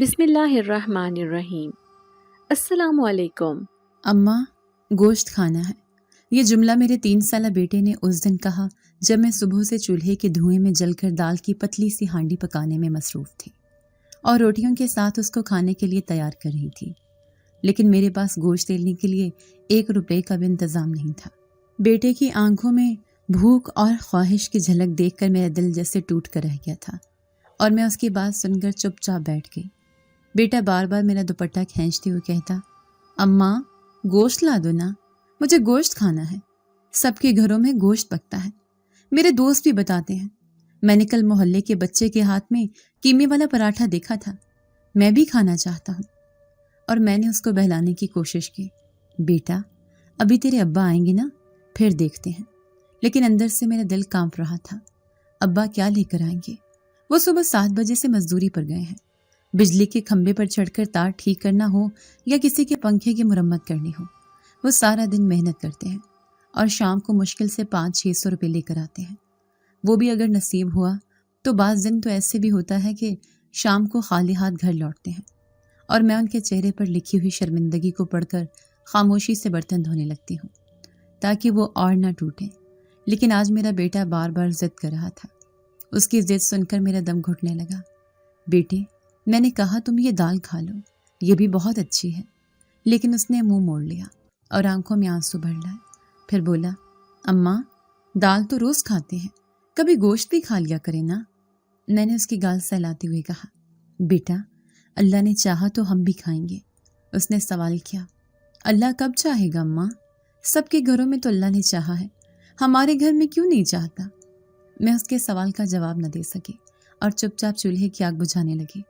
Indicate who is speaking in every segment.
Speaker 1: بسم اللہ الرحمن الرحیم۔ السلام علیکم۔
Speaker 2: اماں گوشت کھانا ہے، یہ جملہ میرے 3 سالہ بیٹے نے اس دن کہا جب میں صبح سے چولہے کے دھوئیں میں جل کر دال کی پتلی سی ہانڈی پکانے میں مصروف تھی اور روٹیوں کے ساتھ اس کو کھانے کے لیے تیار کر رہی تھی، لیکن میرے پاس گوشت لینے کے لیے 1 روپے کا بھی انتظام نہیں تھا۔ بیٹے کی آنکھوں میں بھوک اور خواہش کی جھلک دیکھ کر میرا دل جیسے ٹوٹ کر رہ گیا تھا اور میں اس کی بات سن کر چپ چاپ بیٹھ گئی۔ بیٹا بار بار میرا دوپٹہ کھینچتے ہوئے کہتا، اماں گوشت لا دو نا، مجھے گوشت کھانا ہے، سب کے گھروں میں گوشت پکتا ہے، میرے دوست بھی بتاتے ہیں، میں نے کل محلے کے بچے کے ہاتھ میں قیمے والا پراٹھا دیکھا تھا، میں بھی کھانا چاہتا ہوں۔ اور میں نے اس کو بہلانے کی کوشش کی، بیٹا ابھی تیرے ابا آئیں گے نا، پھر دیکھتے ہیں۔ لیکن اندر سے میرا دل کانپ رہا تھا، ابا کیا لے کر آئیں گے؟ وہ صبح 7 بجے سے مزدوری پر گئے ہیں، بجلی کے کھمبے پر چڑھ کر تار ٹھیک کرنا ہو یا کسی کے پنکھے کی مرمت کرنی ہو، وہ سارا دن محنت کرتے ہیں اور شام کو مشکل سے 500-600 روپے لے کر آتے ہیں۔ وہ بھی اگر نصیب ہوا تو بعض دن تو ایسے بھی ہوتا ہے کہ شام کو خالی ہاتھ گھر لوٹتے ہیں، اور میں ان کے چہرے پر لکھی ہوئی شرمندگی کو پڑھ کر خاموشی سے برتن دھونے لگتی ہوں تاکہ وہ اور نہ ٹوٹیں۔ لیکن آج میرا بیٹا بار بار ضد کر رہا تھا، اس کی ضد سن کر میرا دم گھٹنے لگا۔ بیٹے میں نے کہا تم یہ دال کھا لو، یہ بھی بہت اچھی ہے، لیکن اس نے منہ موڑ لیا اور آنکھوں میں آنسو بھر لائے، پھر بولا، اماں دال تو روز کھاتے ہیں، کبھی گوشت بھی کھا لیا کرے نا۔ میں نے اس کی گال سہلاتے ہوئے کہا، بیٹا اللہ نے چاہا تو ہم بھی کھائیں گے۔ اس نے سوال کیا، اللہ کب چاہے گا اماں؟ سب کے گھروں میں تو اللہ نے چاہا ہے، ہمارے گھر میں کیوں نہیں چاہتا؟ میں اس کے سوال کا جواب نہ دے سکی اور چپ چاپ چولہے کی آگ بجھانے لگی۔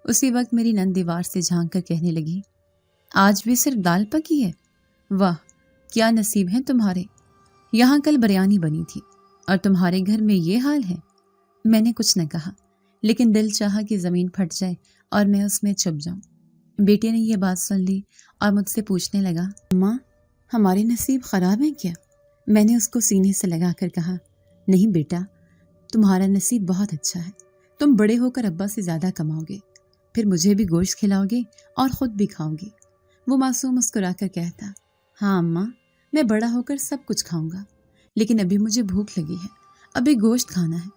Speaker 2: اسی وقت میری نند دیوار سے جھانک کر کہنے لگی، آج بھی صرف دال پکی ہے؟ واہ کیا نصیب ہیں تمہارے، یہاں کل بریانی بنی تھی اور تمہارے گھر میں یہ حال ہے۔ میں نے کچھ نہ کہا، لیکن دل چاہا کہ زمین پھٹ جائے اور میں اس میں چھپ جاؤں۔ بیٹے نے یہ بات سن لی اور مجھ سے پوچھنے لگا، اماں ہمارے نصیب خراب ہیں کیا؟ میں نے اس کو سینے سے لگا کر کہا، نہیں بیٹا تمہارا نصیب بہت اچھا ہے، تم بڑے ہو کر ابا سے زیادہ کماؤ گے، پھر مجھے بھی گوشت کھلاؤ گے اور خود بھی کھاؤ گے۔ وہ معصوم مسکرا کر کہتا، ہاں اماں میں بڑا ہو کر سب کچھ کھاؤں گا، لیکن ابھی مجھے بھوک لگی ہے، ابھی گوشت کھانا ہے۔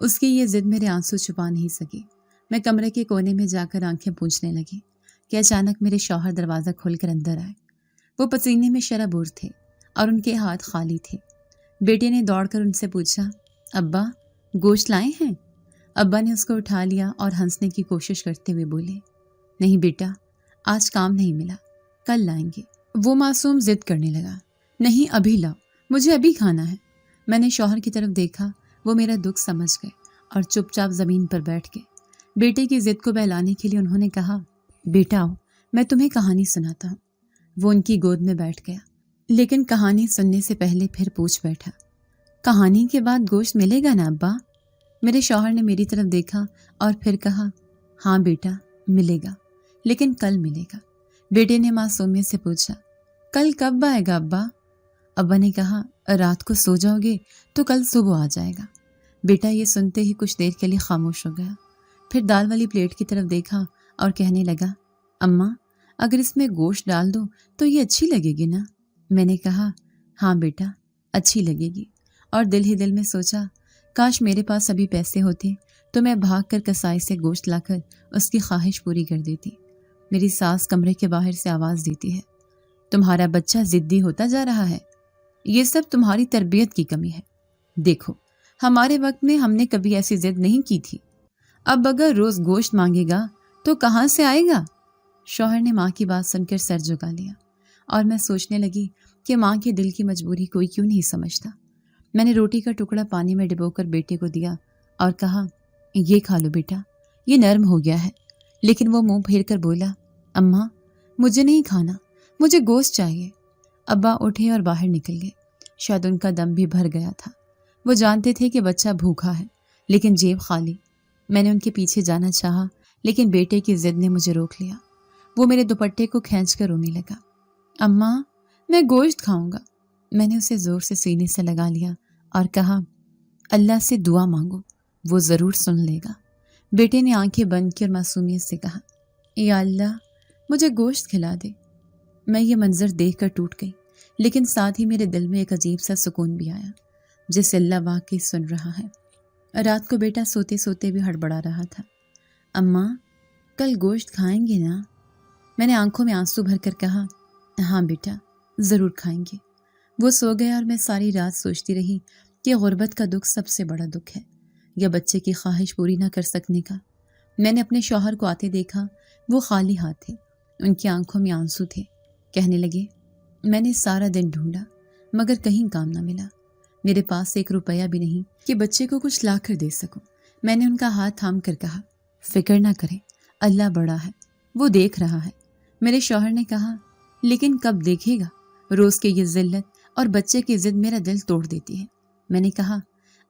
Speaker 2: اس کی یہ ضد میرے آنسو چھپا نہیں سکی۔ میں کمرے کے کونے میں جا کر آنکھیں پوچھنے لگی کہ اچانک میرے شوہر دروازہ کھول کر اندر آئے۔ وہ پسینے میں شرابور تھے اور ان کے ہاتھ خالی تھے۔ بیٹے نے دوڑ کر ان سے پوچھا، ابا گوشت لائے ہیں؟ ابا نے اس کو اٹھا لیا اور ہنسنے کی کوشش کرتے ہوئے بولے، نہیں بیٹا آج کام نہیں ملا، کل لائیں گے۔ وہ معصوم ضد کرنے لگا، نہیں ابھی لاؤ، مجھے ابھی کھانا ہے۔ میں نے شوہر کی طرف دیکھا، وہ میرا دکھ سمجھ گئے اور چپ چاپ زمین پر بیٹھ گئے۔ بیٹے کی ضد کو بہلانے کے لیے انہوں نے کہا، بیٹا آؤ میں تمہیں کہانی سناتا ہوں۔ وہ ان کی گود میں بیٹھ گیا، لیکن کہانی سننے سے پہلے پھر پوچھ بیٹھا، کہانی کے بعد گوشت ملے گا نا ابا؟ میرے شوہر نے میری طرف دیکھا اور پھر کہا، ہاں بیٹا ملے گا، لیکن کل ملے گا۔ بیٹے نے معصومیت سے پوچھا، کل کب آئے گا ابا؟ ابا نے کہا، رات کو سو جاؤ گے تو کل صبح آ جائے گا۔ بیٹا یہ سنتے ہی کچھ دیر کے لیے خاموش ہو گیا، پھر دال والی پلیٹ کی طرف دیکھا اور کہنے لگا، اماں اگر اس میں گوشت ڈال دو تو یہ اچھی لگے گی نا؟ میں نے کہا، ہاں بیٹا اچھی لگے گی، اور دل ہی دل میں سوچا، کاش میرے پاس ابھی پیسے ہوتے تو میں بھاگ کر کسائی سے گوشت لا کر اس کی خواہش پوری کر دیتی۔ میری ساس کمرے کے باہر سے آواز دیتی ہے، تمہارا بچہ ضدی ہوتا جا رہا ہے، یہ سب تمہاری تربیت کی کمی ہے۔ دیکھو ہمارے وقت میں ہم نے کبھی ایسی ضد نہیں کی تھی، اب اگر روز گوشت مانگے گا تو کہاں سے آئے گا؟ شوہر نے ماں کی بات سن کر سر جھکا لیا اور میں سوچنے لگی کہ ماں کے دل کی مجبوری کوئی کیوں نہیں سمجھتا۔ میں نے روٹی کا ٹکڑا پانی میں ڈبو کر بیٹے کو دیا اور کہا، یہ کھا لو بیٹا، یہ نرم ہو گیا ہے۔ لیکن وہ منہ پھیر کر بولا، اماں مجھے نہیں کھانا، مجھے گوشت چاہیے۔ ابا اٹھے اور باہر نکل گئے، شاید ان کا دم بھی بھر گیا تھا۔ وہ جانتے تھے کہ بچہ بھوکا ہے، لیکن جیب خالی۔ میں نے ان کے پیچھے جانا چاہا، لیکن بیٹے کی ضد نے مجھے روک لیا۔ وہ میرے دوپٹے کو کھینچ کر رونے لگا، اماں میں گوشت کھاؤں گا۔ میں نے اسے زور سے سینے سے لگا لیا اور کہا، اللہ سے دعا مانگو، وہ ضرور سن لے گا۔ بیٹے نے آنکھیں بند کی اور معصومیت سے کہا، یا اللہ مجھے گوشت کھلا دے۔ میں یہ منظر دیکھ کر ٹوٹ گئی، لیکن ساتھ ہی میرے دل میں ایک عجیب سا سکون بھی آیا، جسے اللہ واقعی سن رہا ہے۔ رات کو بیٹا سوتے سوتے بھی ہڑبڑا رہا تھا۔ اماں کل گوشت کھائیں گے نا؟ میں نے آنکھوں میں آنسو بھر کر کہا ہاں بیٹا ضرور کھائیں گے۔ وہ سو گیا اور میں ساری رات سوچتی رہی کہ غربت کا دکھ سب سے بڑا دکھ ہے، یا بچے کی خواہش پوری نہ کر سکنے کا۔ میں نے اپنے شوہر کو آتے دیکھا، وہ خالی ہاتھ تھے، ان کی آنکھوں میں آنسو تھے۔ کہنے لگے میں نے سارا دن ڈھونڈا مگر کہیں کام نہ ملا، میرے پاس 1 روپیہ بھی نہیں کہ بچے کو کچھ لا کر دے سکوں۔ میں نے ان کا ہاتھ تھام کر کہا فکر نہ کریں، اللہ بڑا ہے، وہ دیکھ رہا ہے۔ میرے شوہر نے کہا لیکن کب دیکھے گا؟ روز کی یہ ذلت اور بچے کی ضد میرا دل توڑ دیتی ہے۔ میں نے کہا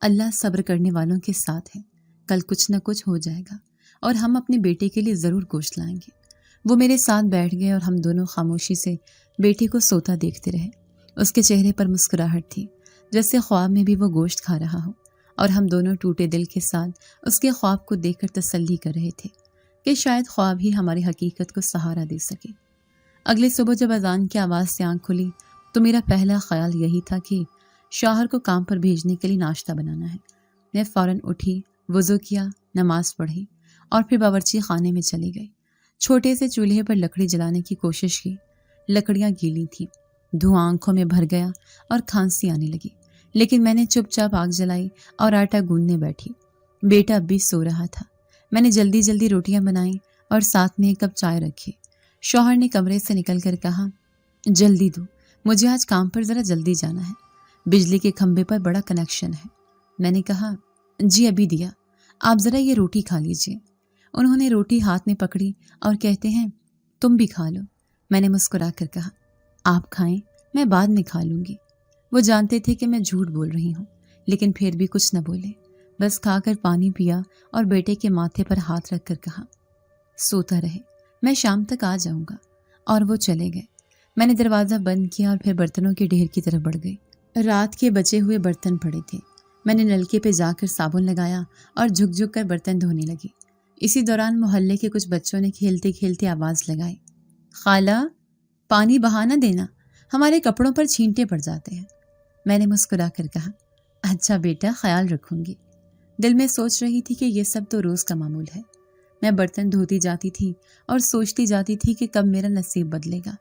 Speaker 2: اللہ صبر کرنے والوں کے ساتھ ہے، کل کچھ نہ کچھ ہو جائے گا اور ہم اپنے بیٹے کے لیے ضرور گوشت لائیں گے۔ وہ میرے ساتھ بیٹھ گئے اور ہم دونوں خاموشی سے بیٹے کو سوتا دیکھتے رہے۔ اس کے چہرے پر مسکراہٹ تھی، جیسے خواب میں بھی وہ گوشت کھا رہا ہو، اور ہم دونوں ٹوٹے دل کے ساتھ اس کے خواب کو دیکھ کر تسلی کر رہے تھے کہ شاید خواب ہی ہماری حقیقت کو سہارا دے سکے۔ اگلی صبح جب اذان کی آواز سے آنکھ کھلی تو میرا پہلا خیال یہی تھا کہ شوہر کو کام پر بھیجنے کے لیے ناشتہ بنانا ہے۔ میں فوراً اٹھی، وضو کیا، نماز پڑھی اور پھر باورچی خانے میں چلی گئی۔ چھوٹے سے چولہے پر لکڑی جلانے کی کوشش کی، لکڑیاں گیلی تھیں، دھواں آنکھوں میں بھر گیا اور کھانسی آنے لگی، لیکن میں نے چپ چاپ آگ جلائی اور آٹا گوندنے بیٹھی۔ بیٹا اب بھی سو رہا تھا۔ میں نے جلدی جلدی روٹیاں بنائیں اور ساتھ میں 1 کپ چائے رکھی۔ شوہر نے کمرے سے نکل کر کہا جلدی دو، مجھے آج کام پر ذرا جلدی جانا ہے، بجلی کے کھمبے پر بڑا کنیکشن ہے۔ میں نے کہا جی ابھی دیا، آپ ذرا یہ روٹی کھا لیجیے۔ انہوں نے روٹی ہاتھ میں پکڑی اور کہتے ہیں تم بھی کھا لو۔ میں نے مسکرا کر کہا آپ کھائیں، میں بعد میں کھا لوں گی۔ وہ جانتے تھے کہ میں جھوٹ بول رہی ہوں، لیکن پھر بھی کچھ نہ بولے، بس کھا کر پانی پیا اور بیٹے کے ماتھے پر ہاتھ رکھ کر کہا سوتا رہے، میں شام تک آ جاؤں گا۔ اور وہ چلے گئے۔ میں نے دروازہ بند کیا اور پھر برتنوں کے ڈھیر کی طرف بڑھ گئی۔ رات کے بچے ہوئے برتن پڑے تھے۔ میں نے نلکے پہ جا کر صابن لگایا اور جھک جھک کر برتن دھونے لگی۔ اسی دوران محلے کے کچھ بچوں نے کھیلتے کھیلتے آواز لگائی خالہ پانی بہا نہ دینا، ہمارے کپڑوں پر چھینٹے پڑ جاتے ہیں۔ میں نے مسکرا کر کہا اچھا بیٹا خیال رکھوں گی۔ دل میں سوچ رہی تھی کہ یہ سب تو روز کا معمول ہے۔ میں برتن دھوتی جاتی تھی اور سوچتی جاتی تھی کہ کب میرا نصیب بدلے گا،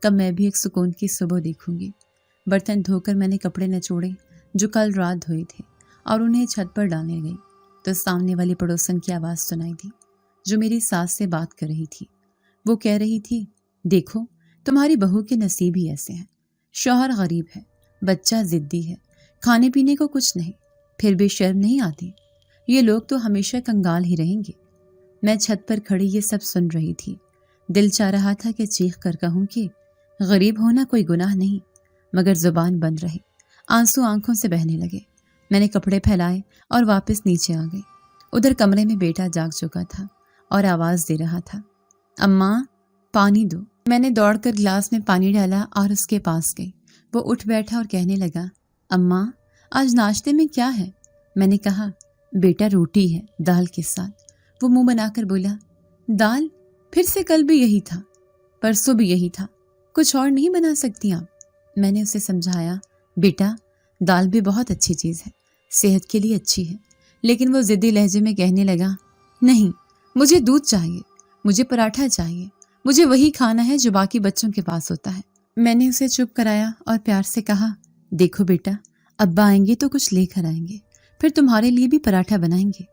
Speaker 2: کب میں بھی ایک سکون کی صبح دیکھوں گی۔ برتن دھو کر میں نے کپڑے نچوڑے جو کل رات دھوئے تھے اور انہیں چھت پر ڈالنے گئی تو سامنے والی پڑوسن کی آواز سنائی دی جو میری ساس سے بات کر رہی تھی۔ وہ کہہ رہی تھی دیکھو تمہاری بہو کے نصیب ہی ایسے ہیں، شوہر غریب ہے، بچہ ضدی ہے، کھانے پینے کو کچھ نہیں، پھر بھی شرم نہیں آتی، یہ لوگ تو ہمیشہ کنگال ہی رہیں گے۔ میں چھت پر کھڑی یہ سب سن رہی تھی۔ دل چاہ رہا تھا کہ چیخ کر کہوں کہ غریب ہونا کوئی گناہ نہیں، مگر زبان بند رہی، آنسو آنکھوں سے بہنے لگے۔ میں نے کپڑے پھیلائے اور واپس نیچے آ گئی۔ ادھر کمرے میں بیٹا جاگ چکا تھا اور آواز دے رہا تھا اماں پانی دو۔ میں نے دوڑ کر گلاس میں پانی ڈالا اور اس کے پاس گئی۔ وہ اٹھ بیٹھا اور کہنے لگا اماں آج ناشتے میں کیا ہے؟ میں نے کہا بیٹا روٹی ہے دال کے ساتھ۔ وہ منہ بنا کر بولا دال؟ پھر سے کل بھی یہی تھا، پرسوں بھی یہی تھا، کچھ اور نہیں بنا سکتی آپ؟ میں نے اسے سمجھایا بیٹا دال بھی بہت اچھی چیز ہے، صحت کے لیے اچھی ہے، لیکن وہ ضدی لہجے میں کہنے لگا نہیں مجھے دودھ چاہیے، مجھے پراٹھا چاہیے، مجھے وہی کھانا ہے جو باقی بچوں کے پاس ہوتا ہے۔ میں نے اسے چپ کرایا اور پیار سے کہا دیکھو بیٹا ابا آئیں گے تو کچھ لے کر آئیں گے، پھر تمہارے لیے بھی پراٹھا بنائیں گے۔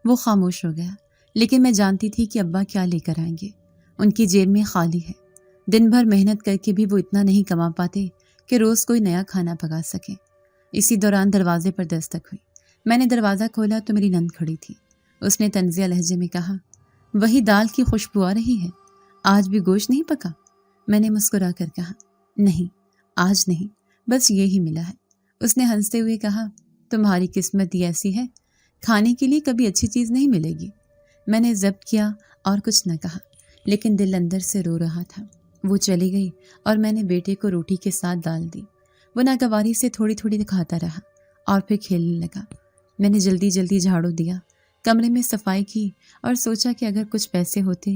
Speaker 2: وہ خاموش ہو گیا، لیکن میں جانتی تھی کہ ابا کیا لے کر آئیں گے۔ ان کی جیب میں خالی ہے، دن بھر محنت کر کے بھی وہ اتنا نہیں کما پاتے کہ روز کوئی نیا کھانا پکا سکے۔ اسی دوران دروازے پر دستک ہوئی۔ میں نے دروازہ کھولا تو میری نند کھڑی تھی۔ اس نے طنزیہ لہجے میں کہا وہی دال کی خوشبو آ رہی ہے، آج بھی گوشت نہیں پکا؟ میں نے مسکرا کر کہا نہیں آج نہیں، بس یہی ملا ہے۔ اس نے ہنستے ہوئے کہا تمہاری قسمت ہی ایسی ہے، کھانے کے لیے کبھی اچھی چیز نہیں ملے گی۔ میں نے ضبط کیا اور کچھ نہ کہا، لیکن دل اندر سے رو رہا تھا۔ وہ چلی گئی اور میں نے بیٹے کو روٹی کے ساتھ ڈال دی۔ وہ ناگواری سے تھوڑی تھوڑی کھاتا رہا اور پھر کھیلنے لگا۔ میں نے جلدی جلدی جھاڑو دیا، کمرے میں صفائی کی اور سوچا کہ اگر کچھ پیسے ہوتے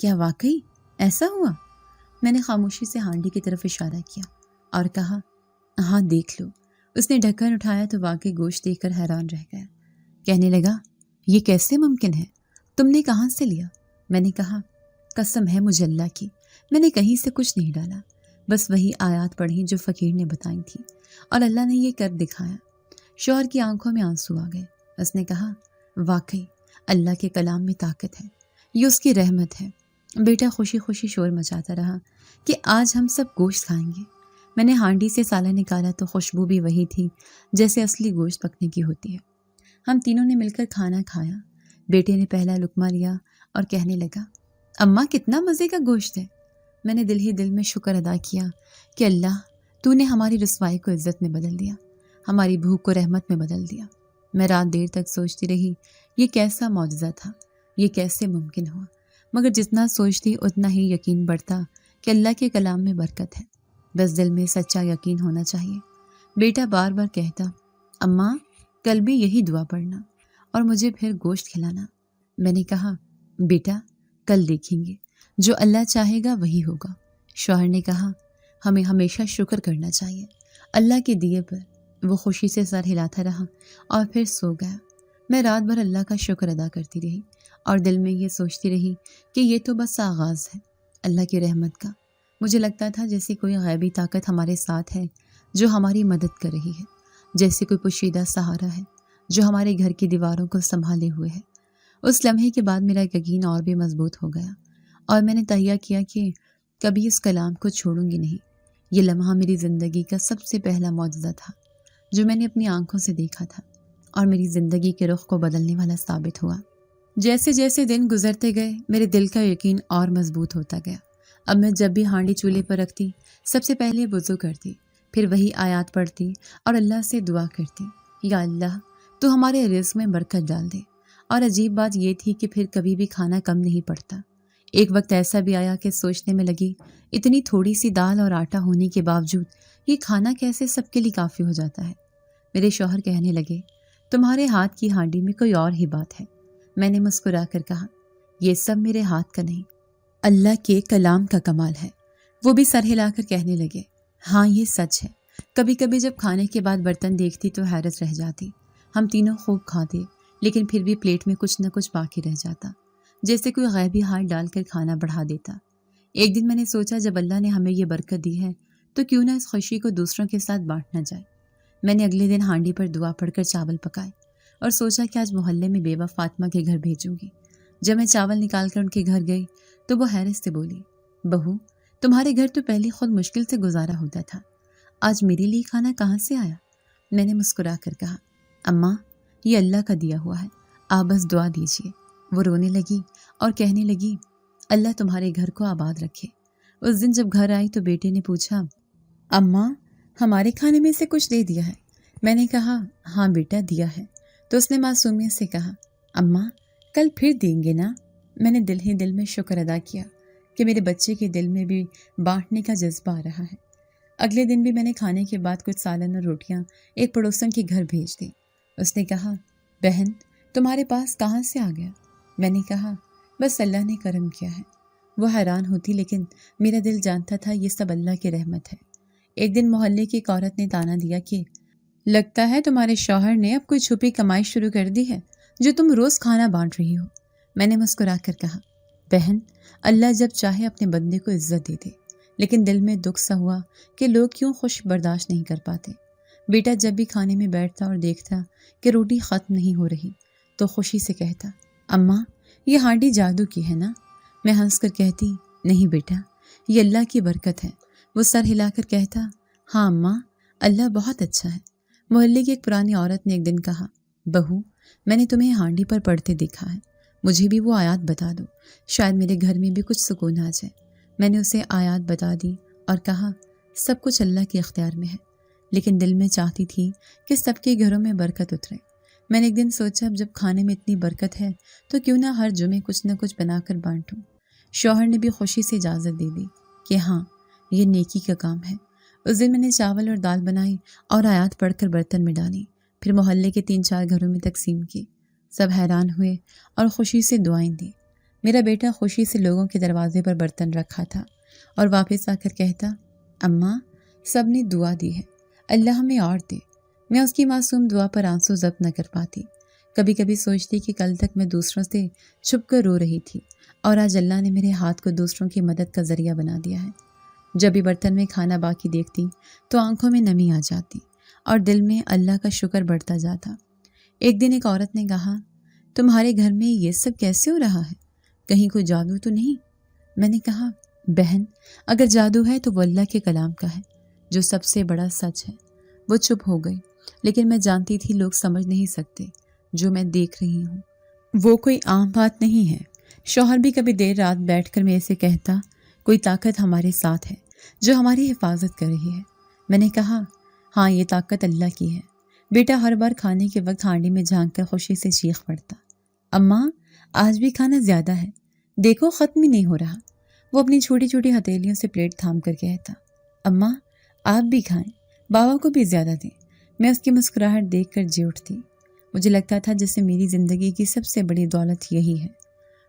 Speaker 2: کیا واقعی ایسا ہوا؟ میں نے خاموشی سے ہانڈی کی طرف اشارہ کیا اور کہا ہاں دیکھ لو۔ اس نے ڈھکن اٹھایا تو واقعی گوشت دیکھ کر حیران رہ گیا۔ کہنے لگا یہ کیسے ممکن ہے؟ تم نے کہاں سے لیا؟ میں نے کہا قسم ہے مجھے اللہ کی، میں نے کہیں سے کچھ نہیں ڈالا، بس وہی آیات پڑھی جو فقیر نے بتائی تھی اور اللہ نے یہ کر دکھایا۔ شوہر کی آنکھوں میں آنسو آ گئے۔ اس نے کہا واقعی اللہ کے کلام میں طاقت ہے، یہ اس کی رحمت ہے۔ بیٹا خوشی خوشی شور مچاتا رہا کہ آج ہم سب گوشت کھائیں گے۔ میں نے ہانڈی سے سالہ نکالا تو خوشبو بھی وہی تھی جیسے اصلی گوشت پکنے کی ہوتی ہے۔ ہم تینوں نے مل کر کھانا کھایا۔ بیٹے نے پہلا لقمہ لیا اور کہنے لگا اماں کتنا مزے کا گوشت ہے۔ میں نے دل ہی دل میں شکر ادا کیا کہ اللہ تو نے ہماری رسوائی کو عزت میں بدل دیا، ہماری بھوک کو رحمت میں بدل دیا۔ میں رات دیر تک سوچتی رہی یہ کیسا معجزہ تھا، یہ کیسے ممکن ہوا، مگر جتنا سوچتی اتنا ہی یقین بڑھتا کہ اللہ کے کلام میں برکت ہے، بس دل میں سچا یقین ہونا چاہیے۔ بیٹا بار بار کہتا اماں کل بھی یہی دعا پڑھنا اور مجھے پھر گوشت کھلانا۔ میں نے کہا بیٹا کل دیکھیں گے، جو اللہ چاہے گا وہی ہوگا۔ شوہر نے کہا ہمیں ہمیشہ شکر کرنا چاہیے اللہ کے دیے پر۔ وہ خوشی سے سر ہلاتا رہا اور پھر سو گیا۔ میں رات بھر اللہ کا شکر ادا کرتی رہی اور دل میں یہ سوچتی رہی کہ یہ تو بس آغاز ہے اللہ کی رحمت کا۔ مجھے لگتا تھا جیسے کوئی غیبی طاقت ہمارے ساتھ ہے جو ہماری مدد کر رہی ہے، جیسے کوئی پوشیدہ سہارا ہے جو ہمارے گھر کی دیواروں کو سنبھالے ہوئے ہے۔ اس لمحے کے بعد میرا یقین اور بھی مضبوط ہو گیا اور میں نے تہیہ کیا کہ کبھی اس کلام کو چھوڑوں گی نہیں۔ یہ لمحہ میری زندگی کا سب سے پہلا معجزہ تھا جو میں نے اپنی آنکھوں سے دیکھا تھا اور میری زندگی کے رخ کو بدلنے والا ثابت ہوا۔ جیسے جیسے دن گزرتے گئے میرے دل کا یقین اور مضبوط ہوتا گیا۔ اب میں جب بھی ہانڈی چولہے پر رکھتی سب سے پہلے وضو کرتی، پھر وہی آیات پڑھتی اور اللہ سے دعا کرتی یا اللہ تو ہمارے رزق میں برکت ڈال دے۔ اور عجیب بات یہ تھی کہ پھر کبھی بھی کھانا کم نہیں پڑتا۔ ایک وقت ایسا بھی آیا کہ سوچنے میں لگی اتنی تھوڑی سی دال اور آٹا ہونے کے باوجود یہ کھانا کیسے سب کے لیے کافی ہو جاتا ہے۔ میرے شوہر کہنے لگے تمہارے ہاتھ کی ہانڈی میں کوئی اور ہی بات ہے۔ میں نے مسکرا کر کہا یہ سب میرے ہاتھ کا نہیں، اللہ کے کلام کا کمال ہے۔ وہ بھی سر ہلا کر کہنے لگے ہاں یہ سچ ہے۔ کبھی کبھی جب کھانے کے بعد برتن دیکھتی تو حیرت رہ جاتی۔ ہم تینوں خوب کھاتے لیکن پھر بھی پلیٹ میں کچھ نہ کچھ باقی رہ جاتا، جیسے کوئی غیبی ہاتھ ڈال کر کھانا بڑھا دیتا۔ ایک دن میں نے سوچا جب اللہ نے ہمیں یہ برکت دی ہے تو کیوں نہ اس خوشی کو دوسروں کے ساتھ بانٹنا جائے۔ میں نے اگلے دن ہانڈی پر دعا پڑھ کر چاول پکائے اور سوچا کہ آج محلے میں بیوہ فاطمہ کے گھر بھیجوں گی۔ جب میں چاول نکال کر ان کے گھر گئی تو وہ حیرت سے بولی بہو تمہارے گھر تو پہلے خود مشکل سے گزارا ہوتا تھا، آج میرے لیے کھانا کہاں سے آیا؟ میں نے مسکرا کر کہا اماں یہ اللہ کا دیا ہوا ہے، آپ بس دعا دیجیے۔ وہ رونے لگی اور کہنے لگی اللہ تمہارے گھر کو آباد رکھے۔ اس دن جب گھر آئی تو بیٹے نے پوچھا اماں ہمارے کھانے میں سے کچھ دے دیا ہے؟ میں نے کہا ہاں بیٹا دیا ہے۔ تو اس نے معصومیت سے کہا اماں کل پھر دیں گے نا؟ میں نے دل ہی دل میں شکر ادا کیا کہ میرے بچے کے دل میں بھی بانٹنے کا جذبہ آ رہا ہے۔ اگلے دن بھی میں نے کھانے کے بعد کچھ سالن اور روٹیاں ایک پڑوسن کے گھر بھیج دی۔ اس نے کہا بہن تمہارے پاس کہاں سے آ گیا؟ میں نے کہا بس اللہ نے کرم کیا ہے۔ وہ حیران ہوتی لیکن میرا دل جانتا تھا یہ سب اللہ کی رحمت ہے۔ ایک دن محلے کی ایک عورت نے تانا دیا کہ لگتا ہے تمہارے شوہر نے اب کوئی چھپی کمائی شروع کر دی ہے جو تم روز کھانا بانٹ رہی ہو۔ میں نے مسکرا کر کہا بہن اللہ جب چاہے اپنے بندے کو عزت دے دے، لیکن دل میں دکھ سا ہوا کہ لوگ کیوں خوش برداشت نہیں کر پاتے۔ بیٹا جب بھی کھانے میں بیٹھتا اور دیکھتا کہ روٹی ختم نہیں ہو رہی تو خوشی سے کہتا اماں یہ ہانڈی جادو کی ہے نا؟ میں ہنس کر کہتی نہیں بیٹا یہ اللہ کی برکت ہے۔ وہ سر ہلا کر کہتا ہاں اماں اللہ بہت اچھا ہے۔ محلے کی ایک پرانی عورت نے ایک دن کہا بہو میں نے تمہیں ہانڈی پر پڑھتے دیکھا ہے، مجھے بھی وہ آیات بتا دو، شاید میرے گھر میں بھی کچھ سکون آ جائے۔ میں نے اسے آیات بتا دی اور کہا سب کچھ اللہ کے اختیار میں ہے، لیکن دل میں چاہتی تھی کہ سب کے گھروں میں برکت اترے۔ میں نے ایک دن سوچا جب کھانے میں اتنی برکت ہے تو کیوں نہ ہر جمعے کچھ نہ کچھ بنا کر بانٹوں۔ شوہر نے بھی خوشی سے اجازت دے دی کہ ہاں یہ نیکی کا کام ہے۔ اس دن میں نے چاول اور دال بنائی اور آیات پڑھ کر برتن میں ڈالی، پھر محلے کے 3-4 گھروں میں تقسیم کی۔ سب حیران ہوئے اور خوشی سے دعائیں دی۔ میرا بیٹا خوشی سے لوگوں کے دروازے پر برتن رکھا تھا اور واپس آ کر کہتا، اماں سب نے دعا دی ہے، اللہ ہمیں اور دے۔ میں اس کی معصوم دعا پر آنسو ضبط نہ کر پاتی۔ کبھی کبھی سوچتی کہ کل تک میں دوسروں سے چھپ کر رو رہی تھی اور آج اللہ نے میرے ہاتھ کو دوسروں کی مدد کا ذریعہ بنا دیا ہے۔ جب بھی برتن میں کھانا باقی دیکھتی تو آنکھوں میں نمی آ جاتی اور دل میں اللہ کا شکر بڑھتا جاتا۔ ایک دن ایک عورت نے کہا، تمہارے گھر میں یہ سب کیسے ہو رہا ہے؟ کہیں کوئی جادو تو نہیں؟ میں نے کہا، بہن اگر جادو ہے تو وہ اللہ کے کلام کا ہے جو سب سے بڑا سچ ہے۔ وہ چپ ہو گئی، لیکن میں جانتی تھی لوگ سمجھ نہیں سکتے جو میں دیکھ رہی ہوں وہ کوئی عام بات نہیں ہے۔ شوہر بھی کبھی دیر رات بیٹھ کر میرے سے کہتا، کوئی طاقت ہمارے ساتھ ہے جو ہماری حفاظت کر رہی ہے۔ میں نے کہا، ہاں یہ طاقت اللہ کی ہے۔ بیٹا ہر بار کھانے کے وقت ہانڈی میں جھانک کر خوشی سے چیخ پڑتا، اماں آج بھی کھانا زیادہ ہے، دیکھو ختم ہی نہیں ہو رہا۔ وہ اپنی چھوٹی چھوٹی ہتھیلیوں سے پلیٹ تھام کر کہتا، اماں آپ بھی کھائیں، بابا کو بھی زیادہ دیں۔ میں اس کی مسکراہٹ دیکھ کر جی اٹھتی۔ مجھے لگتا تھا جیسے میری زندگی کی سب سے بڑی دولت یہی ہے،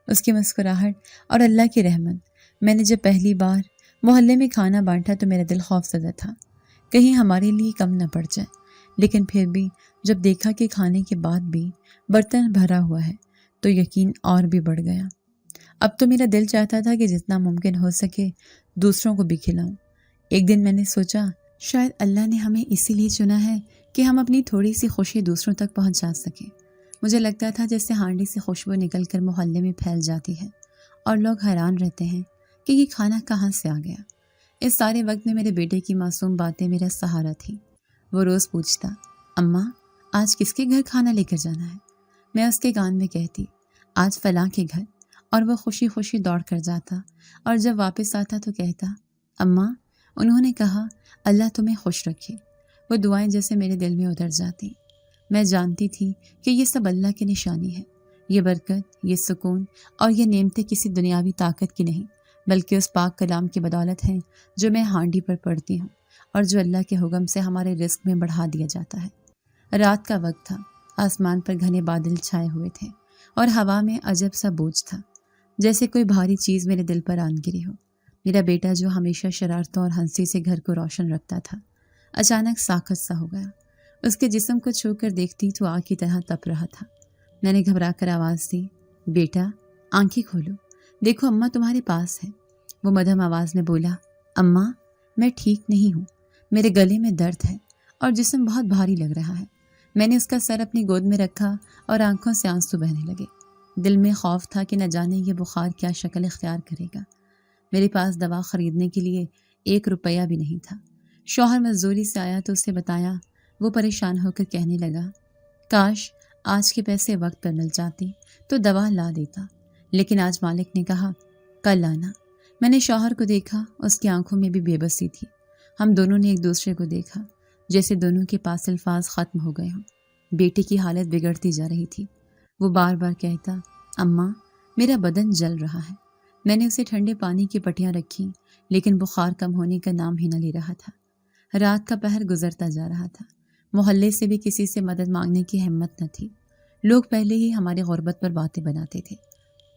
Speaker 2: اس کی مسکراہٹ اور اللہ کی رحمت۔ میں نے جب پہلی بار محلے میں کھانا بانٹا تو میرا دل خوف زدہ تھا، کہیں ہمارے لیے کم نہ پڑ جائے، لیکن پھر بھی جب دیکھا کہ کھانے کے بعد بھی برتن بھرا ہوا ہے تو یقین اور بھی بڑھ گیا۔ اب تو میرا دل چاہتا تھا کہ جتنا ممکن ہو سکے دوسروں کو بھی کھلاؤں۔ ایک دن میں نے سوچا شاید اللہ نے ہمیں اسی لیے چنا ہے کہ ہم اپنی تھوڑی سی خوشی دوسروں تک پہنچا سکیں۔ مجھے لگتا تھا جیسے ہانڈی سے خوشبو نکل کر محلے میں پھیل جاتی ہے اور لوگ حیران رہتے ہیں کہ یہ کھانا کہاں سے آ گیا۔ اس سارے وقت میں میرے بیٹے کی معصوم باتیں میرا سہارا تھی۔ وہ روز پوچھتا، اماں آج کس کے گھر کھانا لے کر جانا ہے؟ میں اس کے کان میں کہتی، آج فلاں کے گھر، اور وہ خوشی خوشی دوڑ کر جاتا اور جب واپس آتا تو کہتا، اماں انہوں نے کہا اللہ تمہیں خوش رکھے۔ وہ دعائیں جیسے میرے دل میں اتر جاتی۔ میں جانتی تھی کہ یہ سب اللہ کی نشانی ہے۔ یہ برکت، یہ سکون اور یہ نعمتیں کسی دنیاوی طاقت کی نہیں بلکہ اس پاک کلام کی بدولت ہیں جو میں ہانڈی پر پڑھتی ہوں اور جو اللہ کے حکم سے ہمارے رزق میں بڑھا دیا جاتا ہے۔ رات کا وقت تھا، آسمان پر گھنے بادل چھائے ہوئے تھے اور ہوا میں عجب سا بوجھ تھا، جیسے کوئی بھاری چیز میرے دل پر آن گری ہو۔ میرا بیٹا جو ہمیشہ شرارتوں اور ہنسی سے گھر کو روشن رکھتا تھا، اچانک ساخت سا ہو گیا۔ اس کے جسم کو چھو کر دیکھتی تو آگ کی طرح تپ رہا تھا۔ میں نے گھبرا کر آواز دی، بیٹا آنکھیں کھولو، دیکھو اماں تمہارے پاس ہے۔ وہ مدھم آواز میں بولا، اماں میں ٹھیک نہیں ہوں، میرے گلے میں درد ہے اور جسم بہت بھاری لگ رہا ہے۔ میں نے اس کا سر اپنی گود میں رکھا اور آنکھوں سے آنسو بہنے لگے۔ دل میں خوف تھا کہ نہ جانے یہ بخار کیا شکل اختیار کرے گا۔ میرے پاس دوا خریدنے کے لیے 1 روپیہ بھی نہیں تھا۔ شوہر مزدوری سے آیا تو اسے بتایا۔ وہ پریشان ہو کر کہنے لگا، کاش آج کے پیسے وقت پر مل جاتے تو دوا لا دیتا، لیکن آج مالک نے کہا کل لانا۔ میں نے شوہر کو دیکھا، اس کی آنکھوں میں بھی بے بسی تھی۔ ہم دونوں نے ایک دوسرے کو دیکھا، جیسے دونوں کے پاس الفاظ ختم ہو گئے ہوں۔ بیٹے کی حالت بگڑتی جا رہی تھی۔ وہ بار بار کہتا، اماں میرا بدن جل رہا ہے۔ میں نے اسے ٹھنڈے پانی کی پٹیاں رکھی، لیکن بخار کم ہونے کا نام ہی نہ لے رہا تھا۔ رات کا پہر گزرتا جا رہا تھا۔ محلے سے بھی کسی سے مدد مانگنے کی ہمت نہ تھی۔ لوگ پہلے ہی ہماری غربت پر باتیں بناتے تھے۔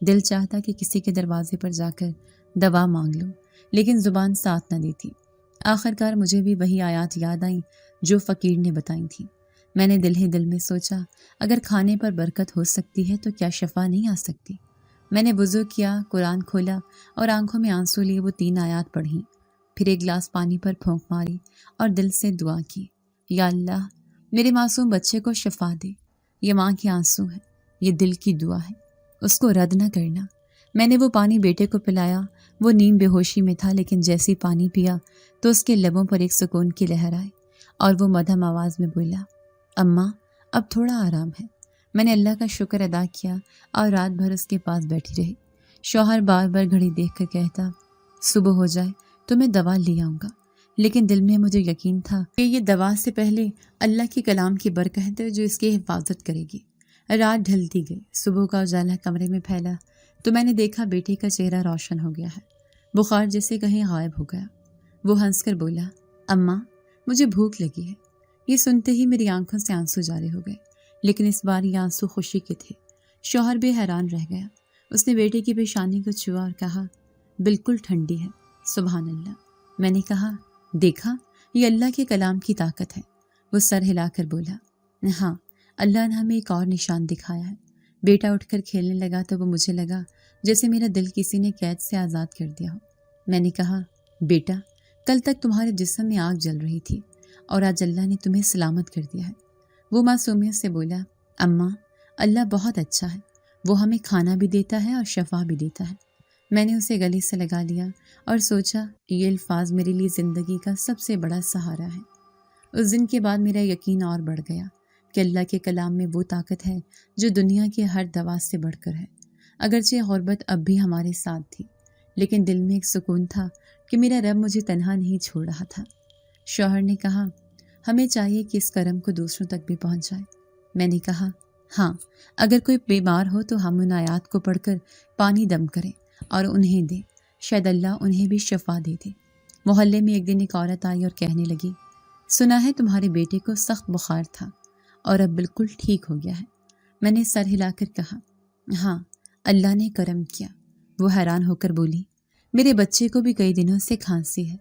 Speaker 2: دل چاہتا کہ کسی کے دروازے پر جا کر دوا مانگ لوں، لیکن زبان ساتھ نہ دیتی۔ آخرکار مجھے بھی وہی آیات یاد آئیں جو فقیر نے بتائی تھیں۔ میں نے دل ہی دل میں سوچا، اگر کھانے پر برکت ہو سکتی ہے تو کیا شفا نہیں آ سکتی؟ میں نے وضو کیا، قرآن کھولا اور آنکھوں میں آنسو لیے وہ 3 آیات پڑھیں، پھر ایک گلاس پانی پر پھونک ماری اور دل سے دعا کی، یا اللہ میرے معصوم بچے کو شفا دے۔ یہ ماں کے آنسو ہیں، یہ دل کی دعا ہے، اس کو رد نہ کرنا۔ میں نے وہ پانی بیٹے کو پلایا۔ وہ نیم بے ہوشی میں تھا، لیکن جیسی پانی پیا تو اس کے لبوں پر ایک سکون کی لہر آئی اور وہ مدھم آواز میں بولا، اماں اب تھوڑا آرام ہے۔ میں نے اللہ کا شکر ادا کیا اور رات بھر اس کے پاس بیٹھی رہی۔ شوہر بار بار گھڑی دیکھ کر کہتا، صبح ہو جائے تو میں دوا لے آؤں گا، لیکن دل میں مجھے یقین تھا کہ یہ دوا سے پہلے اللہ کے کلام کی برکت ہے جو اس کی حفاظت کرے گی۔ رات ڈھلتی گئی، صبح کا اجالا کمرے میں پھیلا تو میں نے دیکھا بیٹے کا چہرہ روشن ہو گیا ہے، بخار جیسے کہیں غائب ہو گیا۔ وہ ہنس کر بولا، اماں مجھے بھوک لگی ہے۔ یہ سنتے ہی میری آنکھوں سے آنسو جاری ہو گئے، لیکن اس بار یہ آنسو خوشی کے تھے۔ شوہر بھی حیران رہ گیا۔ اس نے بیٹے کی پیشانی کو چھوا اور کہا بالکل ٹھنڈی ہے، سبحان اللہ۔ میں نے کہا دیکھا، یہ اللہ کے کلام کی طاقت ہے۔ وہ سر ہلا کر بولا ہاں، اللہ نے ہمیں ایک اور نشان دکھایا ہے۔ بیٹا اٹھ کر کھیلنے لگا تو وہ مجھے لگا جیسے میرا دل کسی نے قید سے آزاد کر دیا ہو۔ میں نے کہا بیٹا، کل تک تمہارے جسم میں آگ جل رہی تھی اور آج اللہ نے تمہیں سلامت کر دیا ہے۔ وہ معصومیت سے بولا اماں، اللہ بہت اچھا ہے، وہ ہمیں کھانا بھی دیتا ہے اور شفا بھی دیتا ہے۔ میں نے اسے گلے سے لگا لیا اور سوچا یہ الفاظ میرے لیے زندگی کا سب سے بڑا سہارا ہے۔ اس دن کے بعد میرا یقین اور بڑھ گیا کہ اللہ کے کلام میں وہ طاقت ہے جو دنیا کے ہر دوا سے بڑھ کر ہے۔ اگرچہ غربت اب بھی ہمارے ساتھ تھی، لیکن دل میں ایک سکون تھا کہ میرا رب مجھے تنہا نہیں چھوڑ رہا تھا۔ شوہر نے کہا ہمیں چاہیے کہ اس کرم کو دوسروں تک بھی پہنچائے۔ میں نے کہا ہاں، اگر کوئی بیمار ہو تو ہم ان آیات کو پڑھ کر پانی دم کریں اور انہیں دیں، شاید اللہ انہیں بھی شفا دے دے۔ محلے میں ایک دن ایک عورت آئی اور کہنے لگی سنا ہے تمہارے بیٹے کو سخت بخار تھا اور اب بالکل ٹھیک ہو گیا ہے۔ میں نے سر ہلا کر کہا ہاں، اللہ نے کرم کیا۔ وہ حیران ہو کر بولی میرے بچے کو بھی کئی دنوں سے کھانسی ہے،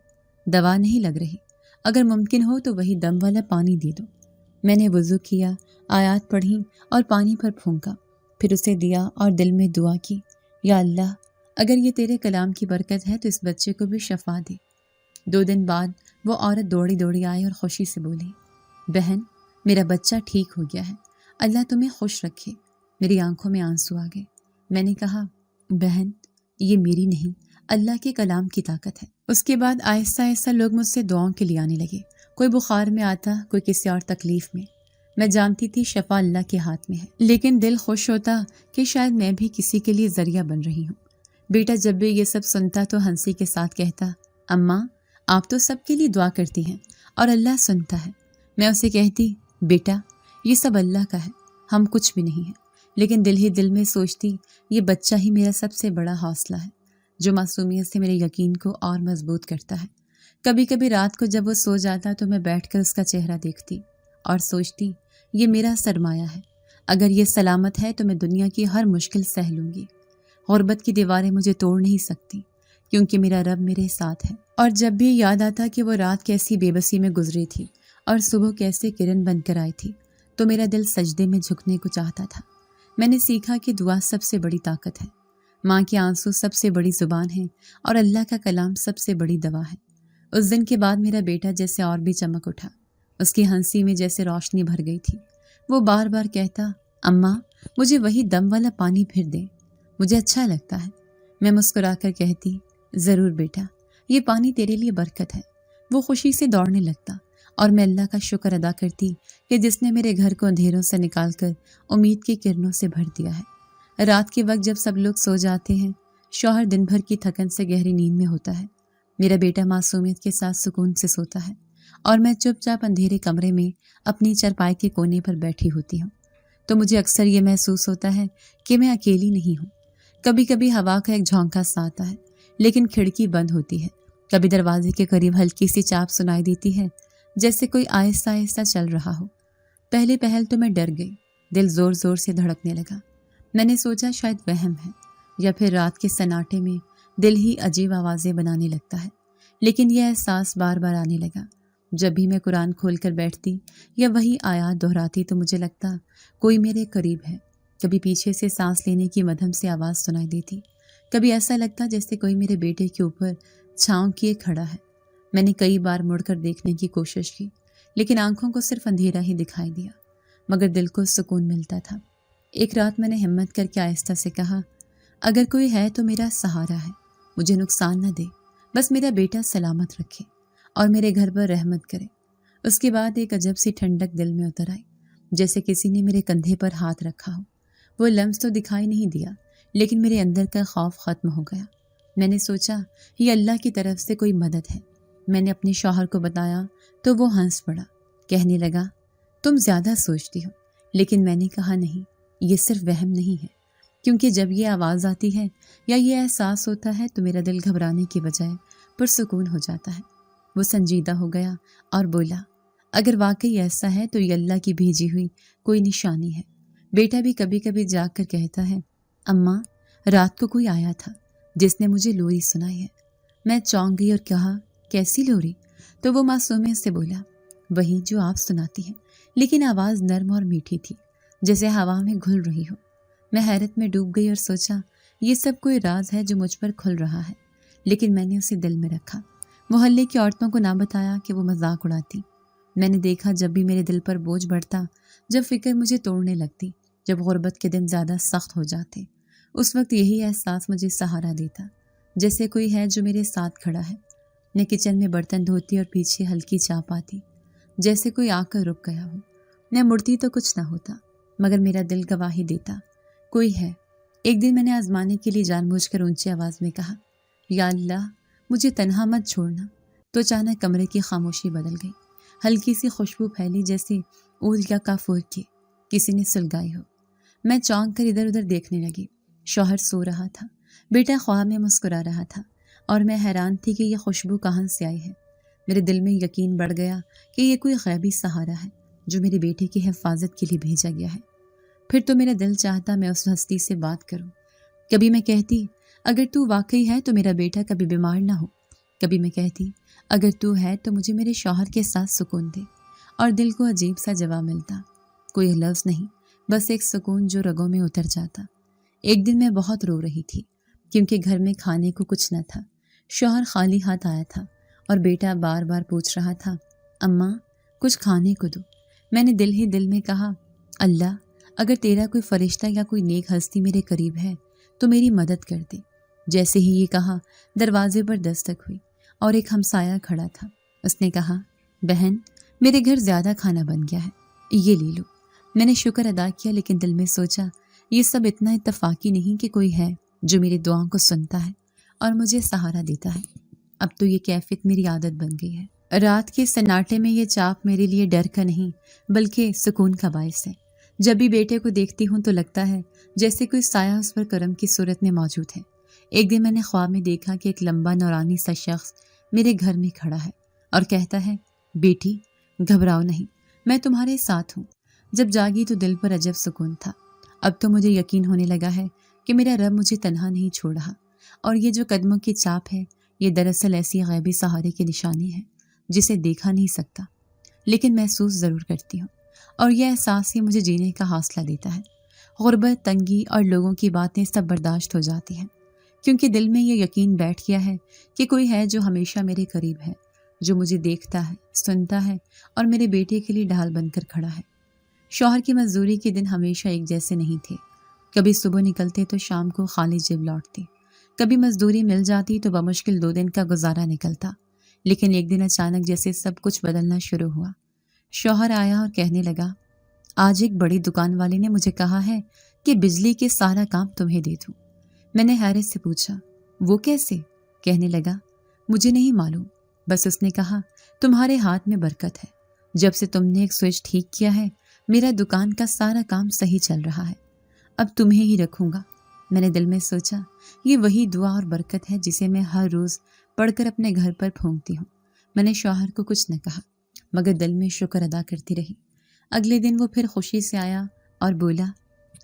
Speaker 2: دوا نہیں لگ رہی، اگر ممکن ہو تو وہی دم والا پانی دے دو۔ میں نے وضو کیا، آیات پڑھی اور پانی پر پھونکا، پھر اسے دیا اور دل میں دعا کی یا اللہ، اگر یہ تیرے کلام کی برکت ہے تو اس بچے کو بھی شفا دے۔ 2 دن بعد وہ عورت دوڑی دوڑی آئی اور خوشی سے بولی بہن، میرا بچہ ٹھیک ہو گیا ہے، اللہ تمہیں خوش رکھے۔ میری آنکھوں میں آنسو آ گئے۔ میں نے کہا بہن، یہ میری نہیں، اللہ کے کلام کی طاقت ہے۔ اس کے بعد آہستہ آہستہ لوگ مجھ سے دعاؤں کے لیے آنے لگے، کوئی بخار میں آتا، کوئی کسی اور تکلیف میں۔ میں جانتی تھی شفا اللہ کے ہاتھ میں ہے، لیکن دل خوش ہوتا کہ شاید میں بھی کسی کے لیے ذریعہ بن رہی ہوں۔ بیٹا جب بھی یہ سب سنتا تو ہنسی کے ساتھ کہتا اماں، آپ تو سب کے لیے دعا کرتی ہیں اور اللہ سنتا ہے۔ میں اسے کہتی بیٹا، یہ سب اللہ کا ہے، ہم کچھ بھی نہیں ہیں، لیکن دل ہی دل میں سوچتی یہ بچہ ہی میرا سب سے بڑا حوصلہ ہے جو معصومیت سے میرے یقین کو اور مضبوط کرتا ہے۔ کبھی کبھی رات کو جب وہ سو جاتا تو میں بیٹھ کر اس کا چہرہ دیکھتی اور سوچتی یہ میرا سرمایہ ہے، اگر یہ سلامت ہے تو میں دنیا کی ہر مشکل سہ لوں گی۔ غربت کی دیواریں مجھے توڑ نہیں سکتی کیونکہ میرا رب میرے ساتھ ہے۔ اور جب بھی یاد آتا کہ وہ رات کیسی بے بسی میں گزری تھی اور صبح کیسے کرن بن کر آئی تھی تو میرا دل سجدے میں جھکنے کو چاہتا تھا۔ میں نے سیکھا کہ دعا سب سے بڑی طاقت ہے، ماں کے آنسو سب سے بڑی زبان ہے اور اللہ کا کلام سب سے بڑی دوا ہے۔ اس دن کے بعد میرا بیٹا جیسے اور بھی چمک اٹھا، اس کی ہنسی میں جیسے روشنی بھر گئی تھی۔ وہ بار بار کہتا اماں، مجھے وہی دم والا پانی پھر دے، مجھے اچھا لگتا ہے۔ میں مسکرا کر کہتی ضرور بیٹا، یہ پانی تیرے لیے برکت ہے۔ وہ خوشی سے دوڑنے لگتا اور میں اللہ کا شکر ادا کرتی کہ جس نے میرے گھر کو اندھیروں سے نکال کر امید کی کرنوں سے بھر دیا ہے۔ رات کے وقت جب سب لوگ سو جاتے ہیں، شوہر دن بھر کی تھکن سے گہری نیند میں ہوتا ہے، میرا بیٹا معصومیت کے ساتھ سکون سے سوتا ہے اور میں چپ چاپ اندھیرے کمرے میں اپنی چارپائی کے کونے پر بیٹھی ہوتی ہوں تو مجھے اکثر یہ محسوس ہوتا ہے کہ میں اکیلی نہیں ہوں۔ کبھی کبھی ہوا کا ایک جھونکا سا آتا ہے لیکن کھڑکی بند ہوتی ہے، کبھی دروازے کے قریب ہلکی سی چاپ سنائی دیتی ہے جیسے کوئی آہستہ آہستہ چل رہا ہو۔ پہلے پہل تو میں ڈر گئی، دل زور زور سے دھڑکنے لگا۔ میں نے سوچا شاید وہم ہے یا پھر رات کے سناٹے میں دل ہی عجیب آوازیں بنانے لگتا ہے، لیکن یہ احساس بار بار آنے لگا۔ جب بھی میں قرآن کھول کر بیٹھتی یا وہی آیات دہراتی تو مجھے لگتا کوئی میرے قریب ہے۔ کبھی پیچھے سے سانس لینے کی مدھم سے آواز سنائی دیتی، کبھی ایسا لگتا جیسے کوئی میرے بیٹے کے اوپر چھاؤں کیے کھڑا ہے۔ میں نے کئی بار مڑ کر دیکھنے کی کوشش کی لیکن آنکھوں کو صرف اندھیرا ہی دکھائی دیا، مگر دل کو سکون ملتا تھا۔ ایک رات میں نے ہمت کر کے آہستہ سے کہا اگر کوئی ہے تو میرا سہارا ہے، مجھے نقصان نہ دے، بس میرا بیٹا سلامت رکھے اور میرے گھر پر رحمت کرے۔ اس کے بعد ایک عجب سی ٹھنڈک دل میں اتر آئی، جیسے کسی نے میرے کندھے پر ہاتھ رکھا ہو۔ وہ لمس تو دکھائی نہیں دیا لیکن میرے اندر کا خوف ختم ہو گیا۔ میں نے سوچا یہ اللہ کی طرف سے کوئی مدد ہے۔ میں نے اپنے شوہر کو بتایا تو وہ ہنس پڑا، کہنے لگا تم زیادہ سوچتی ہو، لیکن میں نے کہا نہیں، یہ صرف وہم نہیں ہے، کیونکہ جب یہ آواز آتی ہے یا یہ احساس ہوتا ہے تو میرا دل گھبرانے کی بجائے پرسکون ہو جاتا ہے۔ وہ سنجیدہ ہو گیا اور بولا اگر واقعی ایسا ہے تو یہ اللہ کی بھیجی ہوئی کوئی نشانی ہے۔ بیٹا بھی کبھی کبھی جاگ کر کہتا ہے اماں، رات کو کوئی آیا تھا جس نے مجھے لوری سنائی ہے۔ میں چونک گئی اور کہا کیسی لوری؟ تو وہ معصومیت سے بولا وہی جو آپ سناتی ہیں، لیکن آواز نرم اور میٹھی تھی جیسے ہوا میں گھل رہی ہو۔ میں حیرت میں ڈوب گئی اور سوچا یہ سب کوئی راز ہے جو مجھ پر کھل رہا ہے، لیکن میں نے اسے دل میں رکھا۔ محلے کی عورتوں کو نہ بتایا کہ وہ مذاق اڑاتی۔ میں نے دیکھا جب بھی میرے دل پر بوجھ بڑھتا، جب فکر مجھے توڑنے لگتی، جب غربت کے دن زیادہ سخت ہو جاتے، اس وقت یہی احساس مجھے سہارا دیتا، جیسے کوئی ہے جو میرے ساتھ کھڑا ہے۔ میں کچن میں برتن دھوتی اور پیچھے ہلکی چاپ آتی، جیسے کوئی آ کر رک گیا ہو۔ میں مڑتی تو کچھ نہ ہوتا، مگر میرا دل گواہی دیتا کوئی ہے۔ ایک دن میں نے آزمانے کے لیے جان بوجھ کر اونچی آواز میں کہا یا اللہ مجھے تنہا مت چھوڑنا، تو اچانک کمرے کی خاموشی بدل گئی۔ ہلکی سی خوشبو پھیلی جیسے اود یا کافور کی کسی نے سلگائی ہو۔ میں چونک کر ادھر ادھر دیکھنے لگی۔ شوہر سو رہا تھا، بیٹا خواب میں مسکرا رہا تھا، اور میں حیران تھی کہ یہ خوشبو کہاں سے آئی ہے۔ میرے دل میں یقین بڑھ گیا کہ یہ کوئی غیبی سہارا ہے جو میرے بیٹے کی حفاظت کے لیے بھیجا گیا ہے۔ پھر تو میرا دل چاہتا میں اس ہستی سے بات کروں۔ کبھی میں کہتی اگر تو واقعی ہے تو میرا بیٹا کبھی بیمار نہ ہو، کبھی میں کہتی اگر تو ہے تو مجھے میرے شوہر کے ساتھ سکون دے، اور دل کو عجیب سا جواب ملتا، کوئی لفظ نہیں، بس ایک سکون جو رگوں میں اتر جاتا۔ ایک دن میں بہت رو رہی تھی کیونکہ گھر میں کھانے کو کچھ نہ تھا۔ شوہر خالی ہاتھ آیا تھا اور بیٹا بار بار پوچھ رہا تھا اماں کچھ کھانے کو دو۔ میں نے دل ہی دل میں کہا اللہ اگر تیرا کوئی فرشتہ یا کوئی نیک ہستی میرے قریب ہے تو میری مدد کر دے۔ جیسے ہی یہ کہا دروازے پر دستک ہوئی اور ایک ہمسایہ کھڑا تھا۔ اس نے کہا بہن میرے گھر زیادہ کھانا بن گیا ہے، یہ لے لو۔ میں نے شکر ادا کیا، لیکن دل میں سوچا یہ سب اتنا اتفاقی نہیں کہ کوئی ہے جو میری دعاؤں کو سنتا ہے اور مجھے سہارا دیتا ہے۔ اب تو یہ کیفیت میری عادت بن گئی ہے۔ رات کے سناٹے میں یہ چاپ میرے لیے ڈر کا نہیں بلکہ سکون کا باعث ہے۔ جب بھی بیٹے کو دیکھتی ہوں تو لگتا ہے جیسے کوئی سایہ اس پر کرم کی صورت میں موجود ہے۔ ایک دن میں نے خواب میں دیکھا کہ ایک لمبا نورانی سا شخص میرے گھر میں کھڑا ہے اور کہتا ہے بیٹی گھبراؤ نہیں، میں تمہارے ساتھ ہوں۔ جب جاگی تو دل پر عجب سکون تھا۔ اب تو مجھے یقین ہونے لگا ہے کہ میرا رب مجھے تنہا نہیں چھوڑ رہا، اور یہ جو قدموں کی چاپ ہے یہ دراصل ایسی غیبی سہارے کی نشانی ہے جسے دیکھا نہیں سکتا لیکن محسوس ضرور کرتی ہوں، اور یہ احساس ہی مجھے جینے کا حوصلہ دیتا ہے۔ غربت، تنگی اور لوگوں کی باتیں سب برداشت ہو جاتی ہیں، کیونکہ دل میں یہ یقین بیٹھ گیا ہے کہ کوئی ہے جو ہمیشہ میرے قریب ہے، جو مجھے دیکھتا ہے، سنتا ہے اور میرے بیٹے کے لیے ڈھال بن کر کھڑا ہے۔ شوہر کی مزدوری کے دن ہمیشہ ایک جیسے نہیں تھے۔ کبھی صبح نکلتے تو شام کو خالی جیب لوٹتے، کبھی مزدوری مل جاتی تو بمشکل 2 دن کا گزارا نکلتا، لیکن ایک دن اچانک جیسے سب کچھ بدلنا شروع ہوا۔ شوہر آیا اور کہنے لگا آج ایک بڑی دکان والے نے مجھے کہا ہے کہ بجلی کے سارا کام تمہیں دے دوں۔ میں نے حیرت سے پوچھا وہ کیسے؟ کہنے لگا مجھے نہیں معلوم، بس اس نے کہا تمہارے ہاتھ میں برکت ہے، جب سے تم نے ایک سوئچ ٹھیک کیا ہے میرا دکان کا سارا کام صحیح چل رہا ہے، اب تمہیں ہی رکھوں گا۔ میں نے دل میں سوچا یہ وہی دعا اور برکت ہے جسے میں ہر روز پڑھ کر اپنے گھر پر پھونکتی ہوں۔ میں نے شوہر کو کچھ نہ کہا مگر دل میں شکر ادا کرتی رہی۔ اگلے دن وہ پھر خوشی سے آیا اور بولا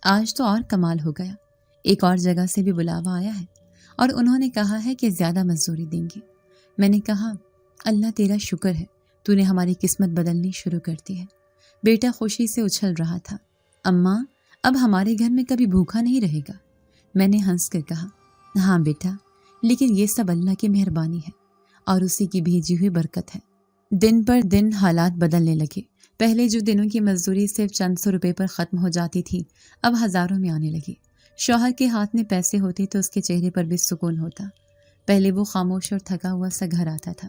Speaker 2: آج تو اور کمال ہو گیا، ایک اور جگہ سے بھی بلاوا آیا ہے اور انہوں نے کہا ہے کہ زیادہ مزدوری دیں گے۔ میں نے کہا اللہ تیرا شکر ہے، تو نے ہماری قسمت بدلنی شروع کر دی ہے۔ بیٹا خوشی سے اچھل رہا تھا۔ اماں اب ہمارے گھر میں کبھی بھوکا نہیں رہے گا۔ میں نے ہنس کر کہا ہاں بیٹا، لیکن یہ سب اللہ کی مہربانی ہے اور اسی کی بھیجی ہوئی برکت ہے۔ دن پر دن حالات بدلنے لگے۔ پہلے جو دنوں کی مزدوری صرف چند سو روپے پر ختم ہو جاتی تھی اب ہزاروں میں آنے لگی۔ شوہر کے ہاتھ میں پیسے ہوتے تو اس کے چہرے پر بھی سکون ہوتا۔ پہلے وہ خاموش اور تھکا ہوا سا گھر آتا تھا،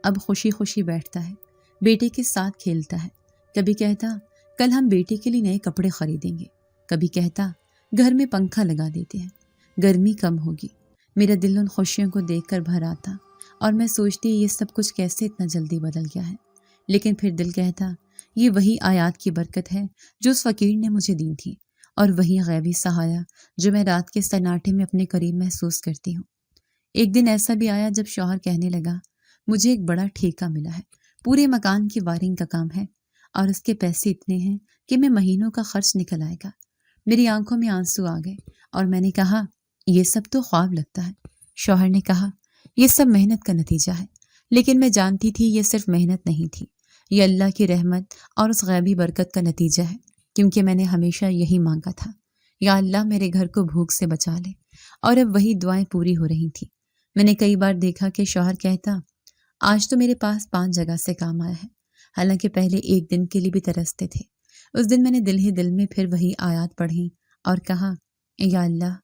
Speaker 2: اب خوشی خوشی بیٹھتا ہے، بیٹے کے ساتھ کھیلتا ہے۔ کبھی کہتا کل ہم بیٹے کے لیے نئے کپڑے خریدیں گے، کبھی کہتا گھر میں پنکھا لگا دیتے ہیں، گرمی کم ہوگی۔ میرا دل ان خوشیوں کو دیکھ کر بھر آتا اور میں سوچتی یہ سب کچھ کیسے اتنا جلدی بدل گیا ہے، لیکن پھر دل کہتا یہ وہی آیات کی برکت ہے جو اس فقیر نے مجھے دی تھی، اور وہی غیبی سہارا جو میں رات کے سناٹے میں اپنے قریب محسوس کرتی ہوں۔ ایک دن ایسا بھی آیا جب شوہر کہنے لگا مجھے ایک بڑا ٹھیکہ ملا ہے، پورے مکان کی وائرنگ کا کام ہے اور اس کے پیسے اتنے ہیں کہ میں مہینوں کا خرچ نکل آئے گا۔ میری آنکھوں میں آنسو آ گئے اور میں نے کہا یہ سب تو خواب لگتا ہے۔ شوہر نے کہا، یہ سب محنت کا نتیجہ ہے، لیکن میں جانتی تھی یہ صرف محنت نہیں تھی، یہ اللہ کی رحمت اور اس غیبی برکت کا نتیجہ ہے، کیونکہ میں نے ہمیشہ یہی مانگا تھا، یا اللہ میرے گھر کو بھوک سے بچا لے، اور اب وہی دعائیں پوری ہو رہی تھیں۔ میں نے کئی بار دیکھا کہ شوہر کہتا، آج تو میرے پاس 5 جگہ سے کام آیا ہے، حالانکہ پہلے ایک دن کے لیے بھی ترستے تھے۔ اس دن میں نے دل ہی دل میں پھر وہی آیات پڑھی اور کہا، یا اللہ،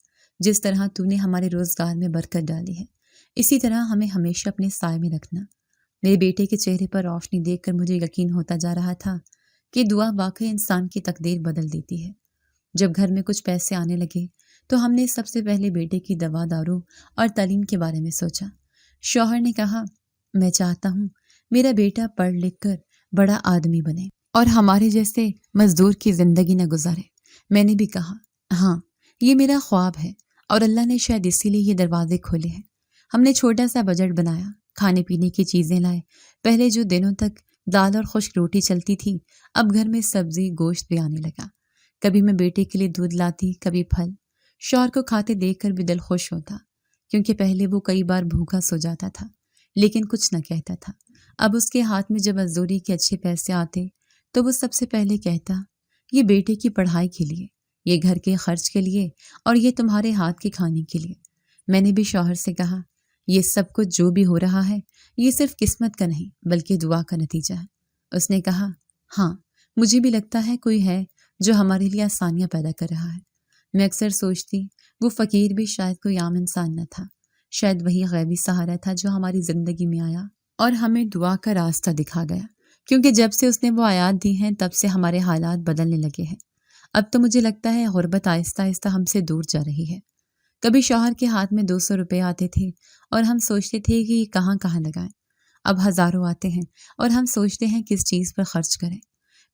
Speaker 2: جس طرح تو نے ہمارے روزگار میں برکت ڈالی ہے، اسی طرح ہمیں ہمیشہ اپنے سائے میں رکھنا۔ میرے بیٹے کے چہرے پر روشنی دیکھ کر مجھے یقین ہوتا جا رہا تھا کہ دعا واقعی انسان کی تقدیر بدل دیتی ہے۔ جب گھر میں کچھ پیسے آنے لگے تو ہم نے سب سے پہلے بیٹے کی دوا دارو اور تعلیم کے بارے میں سوچا۔ شوہر نے کہا، میں چاہتا ہوں میرا بیٹا پڑھ لکھ کر بڑا آدمی بنے اور ہمارے جیسے مزدور کی زندگی نہ گزارے۔ میں نے بھی کہا، ہاں، یہ میرا خواب ہے، اور اللہ نے شاید اسی لیے یہ دروازے کھولے ہیں۔ ہم نے چھوٹا سا بجٹ بنایا، کھانے پینے کی چیزیں لائے۔ پہلے جو دنوں تک دال اور خشک روٹی چلتی تھی، اب گھر میں سبزی گوشت بھی آنے لگا۔ کبھی میں بیٹے کے لیے دودھ لاتی، کبھی پھل۔ شوہر کو کھاتے دیکھ کر بھی دل خوش ہوتا، کیونکہ پہلے وہ کئی بار بھوکا سو جاتا تھا لیکن کچھ نہ کہتا تھا۔ اب اس کے ہاتھ میں جب مزدوری کے اچھے پیسے آتے تو وہ سب سے پہلے کہتا، یہ بیٹے کی پڑھائی کے لیے، یہ گھر کے خرچ کے لیے، اور یہ تمہارے ہاتھ کے کھانے کے لیے۔ میں نے بھی شوہر سے کہا، یہ سب کچھ جو بھی ہو رہا ہے، یہ صرف قسمت کا نہیں بلکہ دعا کا نتیجہ ہے۔ اس نے کہا، ہاں، مجھے بھی لگتا ہے کوئی ہے جو ہمارے لیے آسانیاں پیدا کر رہا ہے۔ میں اکثر سوچتی، وہ فقیر بھی شاید کوئی عام انسان نہ تھا، شاید وہی غیبی سہارا تھا جو ہماری زندگی میں آیا اور ہمیں دعا کا راستہ دکھا گیا، کیونکہ جب سے اس نے وہ آیات دی ہیں تب سے ہمارے حالات بدلنے لگے ہیں۔ اب تو مجھے لگتا ہے غربت آہستہ آہستہ ہم سے دور جا رہی ہے۔ کبھی شوہر کے ہاتھ میں 200 روپے آتے تھے اور ہم سوچتے تھے کہ یہ کہاں کہاں لگائیں۔ اب ہزاروں آتے ہیں اور ہم سوچتے ہیں کس چیز پر خرچ کریں۔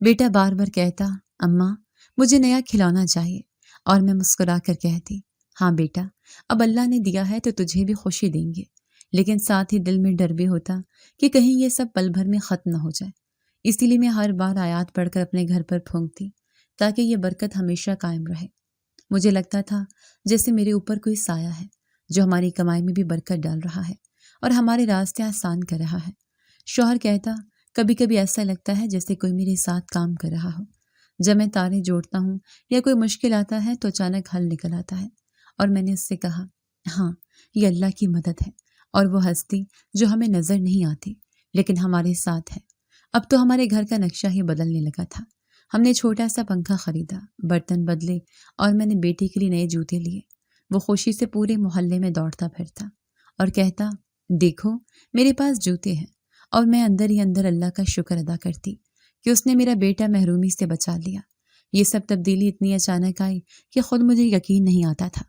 Speaker 2: بیٹا بار بار کہتا، اماں، مجھے نیا کھلونا چاہیے، اور میں مسکرا کر کہتی، ہاں بیٹا، اب اللہ نے دیا ہے تو تجھے بھی خوشی دیں گے، لیکن ساتھ ہی دل میں ڈر بھی ہوتا کہ کہیں یہ سب پل بھر میں ختم نہ ہو جائے۔ اسی لیے میں ہر بار آیات پڑھ کر اپنے گھر پر پھونکتی تاکہ یہ برکت ہمیشہ قائم رہے۔ مجھے لگتا تھا جیسے میرے اوپر کوئی سایہ ہے جو ہماری کمائی میں بھی برکت ڈال رہا ہے اور ہمارے راستے آسان کر رہا ہے۔ شوہر کہتا، کبھی کبھی ایسا لگتا ہے جیسے کوئی میرے ساتھ کام کر رہا ہو۔ جب میں تارے جوڑتا ہوں یا کوئی مشکل آتا ہے تو اچانک حل نکل آتا ہے۔ اور میں نے اس سے کہا، ہاں، یہ اللہ کی مدد ہے اور وہ ہستی جو ہمیں نظر نہیں آتی لیکن ہمارے ساتھ ہے۔ اب تو ہمارے گھر کا نقشہ ہی بدلنے لگا تھا۔ ہم نے چھوٹا سا پنکھا خریدا، برتن بدلے، اور میں نے بیٹے کے لیے نئے جوتے لیے۔ وہ خوشی سے پورے محلے میں دوڑتا پھرتا اور کہتا، دیکھو میرے پاس جوتے ہیں، اور میں اندر ہی اندر اللہ کا شکر ادا کرتی کہ اس نے میرا بیٹا محرومی سے بچا لیا۔ یہ سب تبدیلی اتنی اچانک آئی کہ خود مجھے یقین نہیں آتا تھا۔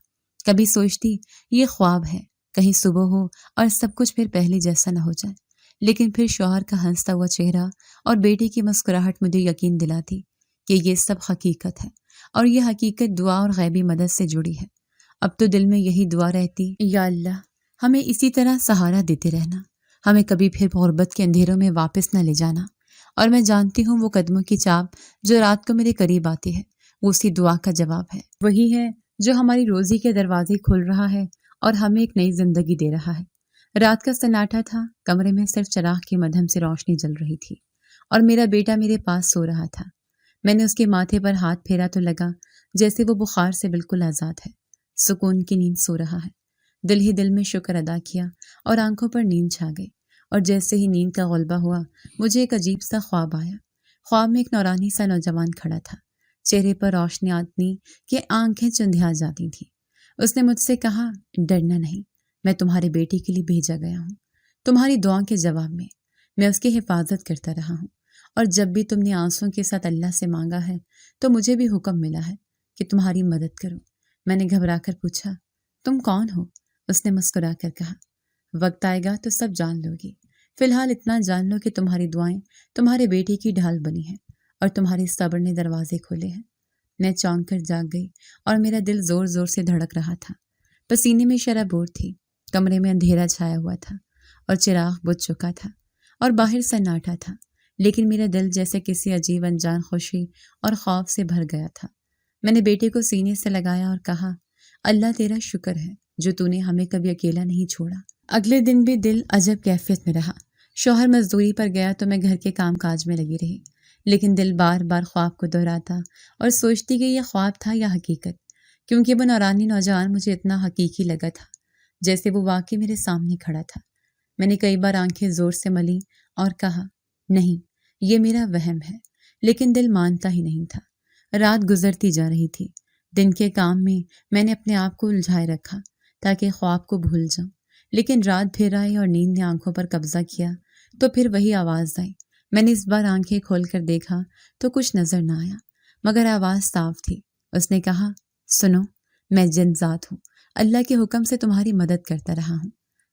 Speaker 2: کبھی سوچتی یہ خواب ہے، کہیں صبح ہو اور سب کچھ پھر پہلے جیسا نہ ہو جائے، لیکن پھر شوہر کا ہنستا ہوا چہرہ اور بیٹے کی مسکراہٹ مجھے یقین دلاتی کہ یہ سب حقیقت ہے، اور یہ حقیقت دعا اور غیبی مدد سے جڑی ہے۔ اب تو دل میں یہی دعا رہتی، یا اللہ، ہمیں اسی طرح سہارا دیتے رہنا، ہمیں کبھی پھر غربت کے اندھیروں میں واپس نہ لے جانا۔ اور میں جانتی ہوں وہ قدموں کی چاپ جو رات کو میرے قریب آتی ہے، وہ اسی دعا کا جواب ہے، وہی ہے جو ہماری روزی کے دروازے کھول رہا ہے اور ہمیں ایک نئی زندگی دے رہا ہے۔ رات کا سناٹا تھا، کمرے میں صرف چراغ کے مدھم سے روشنی جل رہی تھی، اور میرا بیٹا میرے پاس سو رہا تھا۔ میں نے اس کے ماتھے پر ہاتھ پھیرا تو لگا جیسے وہ بخار سے بالکل آزاد ہے، سکون کی نیند سو رہا ہے۔ دل ہی دل میں شکر ادا کیا اور آنکھوں پر نیند چھا گئی، اور جیسے ہی نیند کا غلبہ ہوا مجھے ایک عجیب سا خواب آیا۔ خواب میں ایک نورانی سا نوجوان کھڑا تھا، چہرے پر روشنی آتی کہ آنکھیں چندھیا جاتی تھیں۔ اس نے مجھ سے کہا، ڈرنا نہیں، میں تمہارے بیٹے کے لیے بھیجا گیا ہوں، تمہاری دعا کے جواب میں اس کی حفاظت کرتا رہا ہوں، اور جب بھی تم نے آنسوں کے ساتھ اللہ سے مانگا ہے تو مجھے بھی حکم ملا ہے کہ تمہاری مدد کروں۔ میں نے گھبرا کر پوچھا، تم کون ہو؟ اس نے مسکرا کر کہا، وقت آئے گا تو سب جان لو گی، فی الحال اتنا جان لو کہ تمہاری دعائیں تمہارے بیٹے کی ڈھال بنی ہیں اور تمہاری صبر نے دروازے کھولے ہیں۔ میں چونک کر جاگ گئی اور میرا دل زور زور سے دھڑک رہا تھا، پسینے میں شرابور تھی، کمرے میں اندھیرا چھایا ہوا تھا اور چراغ بجھ چکا تھا اور باہر سناٹا تھا، لیکن میرا دل جیسے کسی عجیب انجان خوشی اور خوف سے بھر گیا تھا۔ میں نے بیٹے کو سینے سے لگایا اور کہا، اللہ تیرا شکر ہے جو تو نے ہمیں کبھی اکیلا نہیں چھوڑا۔ اگلے دن بھی دل عجب کیفیت میں رہا۔ شوہر مزدوری پر گیا تو میں گھر کے کام کاج میں لگی رہی، لیکن دل بار بار خواب کو دہراتا اور سوچتی کہ یہ خواب تھا یا حقیقت، کیونکہ وہ نورانی نوجوان مجھے اتنا حقیقی لگا تھا جیسے وہ واقعی میرے سامنے کھڑا تھا۔ میں نے کئی بار آنکھیں زور سے ملی اور کہا نہیں، یہ میرا وہم ہے، لیکن دل مانتا ہی نہیں تھا۔ رات گزرتی جا رہی تھی۔ دن کے کام میں نے اپنے آپ کو الجھائے رکھا تاکہ خواب کو بھول جاؤں، لیکن رات پھر آئی اور نیند نے آنکھوں پر قبضہ کیا تو پھر وہی آواز آئی۔ میں نے اس بار آنکھیں کھول کر دیکھا تو کچھ نظر نہ آیا، مگر آواز صاف تھی۔ اس نے کہا سنو، میں جن ذات ہوں، اللہ کے حکم سے تمہاری مدد کرتا رہا ہوں۔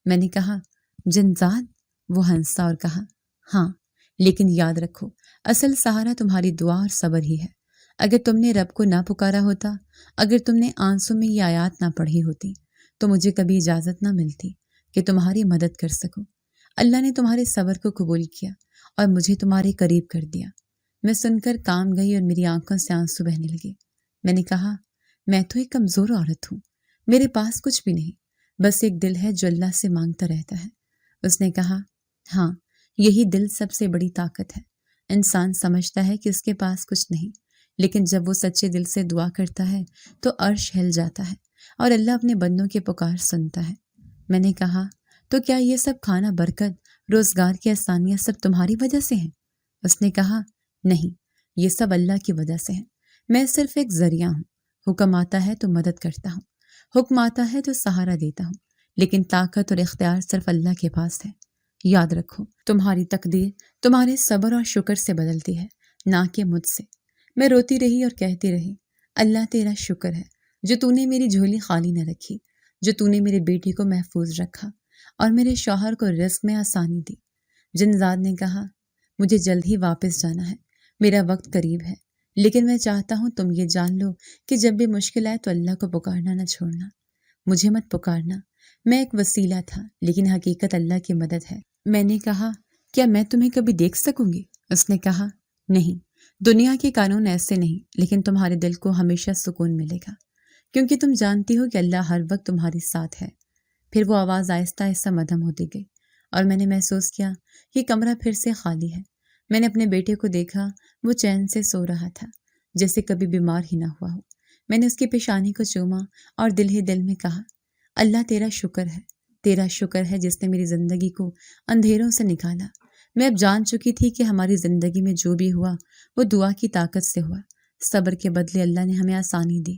Speaker 2: میں نے کہا جن ذات؟ وہ ہنسا اور کہا ہاں، لیکن یاد رکھو اصل سہارا تمہاری دعا اور صبر ہی ہے۔ اگر تم نے رب کو نہ پکارا ہوتا، اگر تم نے آنسوں میں یہ آیات نہ پڑھی ہوتی تو مجھے کبھی اجازت نہ ملتی کہ تمہاری مدد کر سکوں۔ اللہ نے تمہارے صبر کو قبول کیا اور مجھے تمہارے قریب کر دیا۔ میں سن کر کام گئی اور میری آنکھوں سے آنسو بہنے لگے۔ میں نے کہا میں تو ایک کمزور عورت ہوں، میرے پاس کچھ بھی نہیں، بس ایک دل ہے جو اللہ سے مانگتا رہتا ہے۔ اس نے کہا ہاں، یہی دل سب سے بڑی طاقت ہے۔ انسان سمجھتا ہے کہ اس کے پاس کچھ نہیں، لیکن جب وہ سچے دل سے دعا کرتا ہے تو عرش ہل جاتا ہے اور اللہ اپنے بندوں کے پکار سنتا ہے۔ میں نے کہا تو کیا یہ سب کھانا، برکت، روزگار کی آسانیاں سب تمہاری وجہ سے ہیں؟ اس نے کہا نہیں، یہ سب اللہ کی وجہ سے ہے۔ میں صرف ایک ذریعہ ہوں۔ حکم آتا ہے تو مدد کرتا ہوں، حکم آتا ہے تو سہارا دیتا ہوں، لیکن طاقت اور اختیار صرف اللہ کے پاس ہے۔ یاد رکھو تمہاری تقدیر تمہارے صبر اور شکر سے بدلتی ہے، نہ کہ مجھ سے۔ میں روتی رہی اور کہتی رہی اللہ تیرا شکر ہے جو تو نے میری جھولی خالی نہ رکھی، جو تو نے میرے بیٹی کو محفوظ رکھا اور میرے شوہر کو رزق میں آسانی دی۔ جنزاد نے کہا مجھے جلد ہی واپس جانا ہے، میرا وقت قریب ہے، لیکن میں چاہتا ہوں تم یہ جان لو کہ جب بھی مشکل آئے تو اللہ کو پکارنا نہ چھوڑنا۔ مجھے مت پکارنا، میں ایک وسیلہ تھا، لیکن حقیقت اللہ کی مدد ہے۔ میں نے کہا کیا میں تمہیں کبھی دیکھ سکوں گی؟ اس نے کہا نہیں، دنیا کے قانون ایسے نہیں، لیکن تمہارے دل کو ہمیشہ سکون ملے گا، کیونکہ تم جانتی ہو کہ اللہ ہر وقت تمہاری ساتھ ہے۔ پھر وہ آواز آہستہ آہستہ مدھم ہوتی گئی اور میں نے محسوس کیا کہ کمرہ پھر سے خالی ہے۔ میں نے اپنے بیٹے کو دیکھا، وہ چین سے سو رہا تھا جیسے کبھی بیمار ہی نہ ہوا ہو۔ میں نے اس کی پیشانی کو چوما اور دل ہی دل میں کہا اللہ تیرا شکر ہے، تیرا شکر ہے جس نے میری زندگی کو اندھیروں سے نکالا۔ میں اب جان چکی تھی کہ ہماری زندگی میں جو بھی ہوا وہ دعا کی طاقت سے ہوا۔ صبر کے بدلے اللہ نے ہمیں آسانی دی۔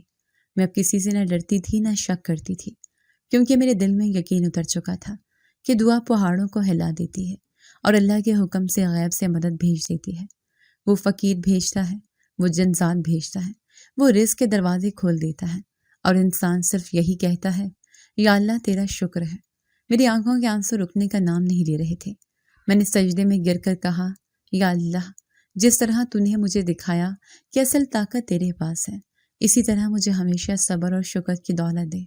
Speaker 2: میں اب کسی سے نہ ڈرتی تھی نہ شک کرتی تھی، کیونکہ میرے دل میں یقین اتر چکا تھا کہ دعا پہاڑوں کو ہلا دیتی ہے اور اللہ کے حکم سے غیب سے مدد بھیج دیتی ہے۔ وہ فقیر بھیجتا ہے، وہ جنزاد بھیجتا ہے، وہ رزق کے دروازے کھول دیتا ہے، اور انسان صرف یہی کہتا ہے یا اللہ تیرا شکر ہے۔ میری آنکھوں کے آنسو رکنے کا نام نہیں لے رہے تھے۔ میں نے سجدے میں گر کر کہا یا اللہ، جس طرح تو نے مجھے دکھایا کہ اصل طاقت تیرے پاس ہے، اسی طرح مجھے ہمیشہ صبر اور شکر کی دولت دے،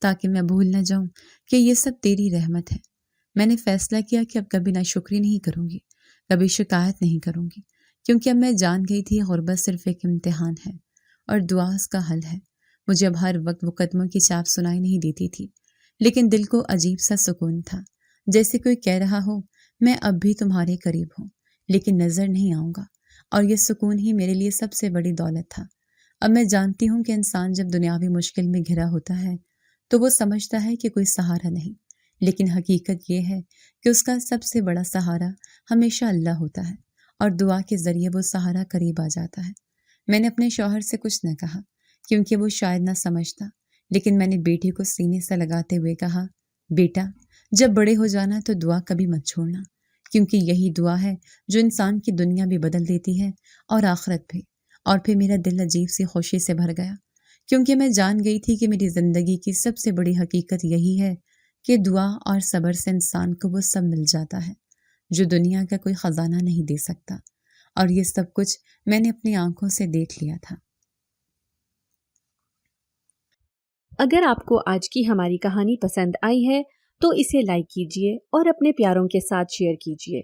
Speaker 2: تاکہ میں بھول نہ جاؤں کہ یہ سب تیری رحمت ہے۔ میں نے فیصلہ کیا کہ اب کبھی ناشکری نہیں کروں گی، کبھی شکایت نہیں کروں گی، کیونکہ اب میں جان گئی تھی غربت صرف ایک امتحان ہے اور دعا اس کا حل ہے۔ مجھے اب ہر وقت وہ قدموں کی چاپ سنائی نہیں دیتی تھی، لیکن دل کو عجیب سا سکون تھا، جیسے کوئی کہہ رہا ہو میں اب بھی تمہارے قریب ہوں لیکن نظر نہیں آؤں گا، اور یہ سکون ہی میرے لیے سب سے بڑی دولت تھا۔ اب میں جانتی ہوں کہ انسان جب دنیاوی مشکل میں گھرا ہوتا ہے تو وہ سمجھتا ہے کہ کوئی سہارا نہیں، لیکن حقیقت یہ ہے کہ اس کا سب سے بڑا سہارا ہمیشہ اللہ ہوتا ہے، اور دعا کے ذریعے وہ سہارا قریب آ جاتا ہے۔ میں نے اپنے شوہر سے کچھ نہ کہا کیونکہ وہ شاید نہ سمجھتا، لیکن میں نے بیٹی کو سینے سے لگاتے ہوئے کہا بیٹا، جب بڑے ہو جانا تو دعا کبھی مت چھوڑنا، کیونکہ یہی دعا ہے جو انسان کی دنیا بھی بدل دیتی ہے اور آخرت بھی۔ اور پھر میرا دل عجیب سی خوشی سے بھر گیا، کیونکہ میں جان گئی تھی کہ میری زندگی کی سب سے بڑی حقیقت یہی ہے کہ دعا اور صبر سے انسان کو وہ سب مل جاتا ہے جو دنیا کا کوئی خزانہ نہیں دے سکتا، اور یہ سب کچھ میں نے اپنی آنکھوں سے دیکھ لیا تھا۔
Speaker 1: اگر آپ کو آج کی ہماری کہانی پسند آئی ہے تو اسے لائک کیجیے اور اپنے پیاروں کے ساتھ شیئر کیجیے،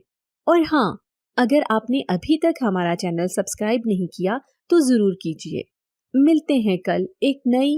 Speaker 1: اور ہاں، اگر آپ نے ابھی تک ہمارا چینل سبسکرائب نہیں کیا تو ضرور کیجیے۔ ملتے ہیں کل ایک نئی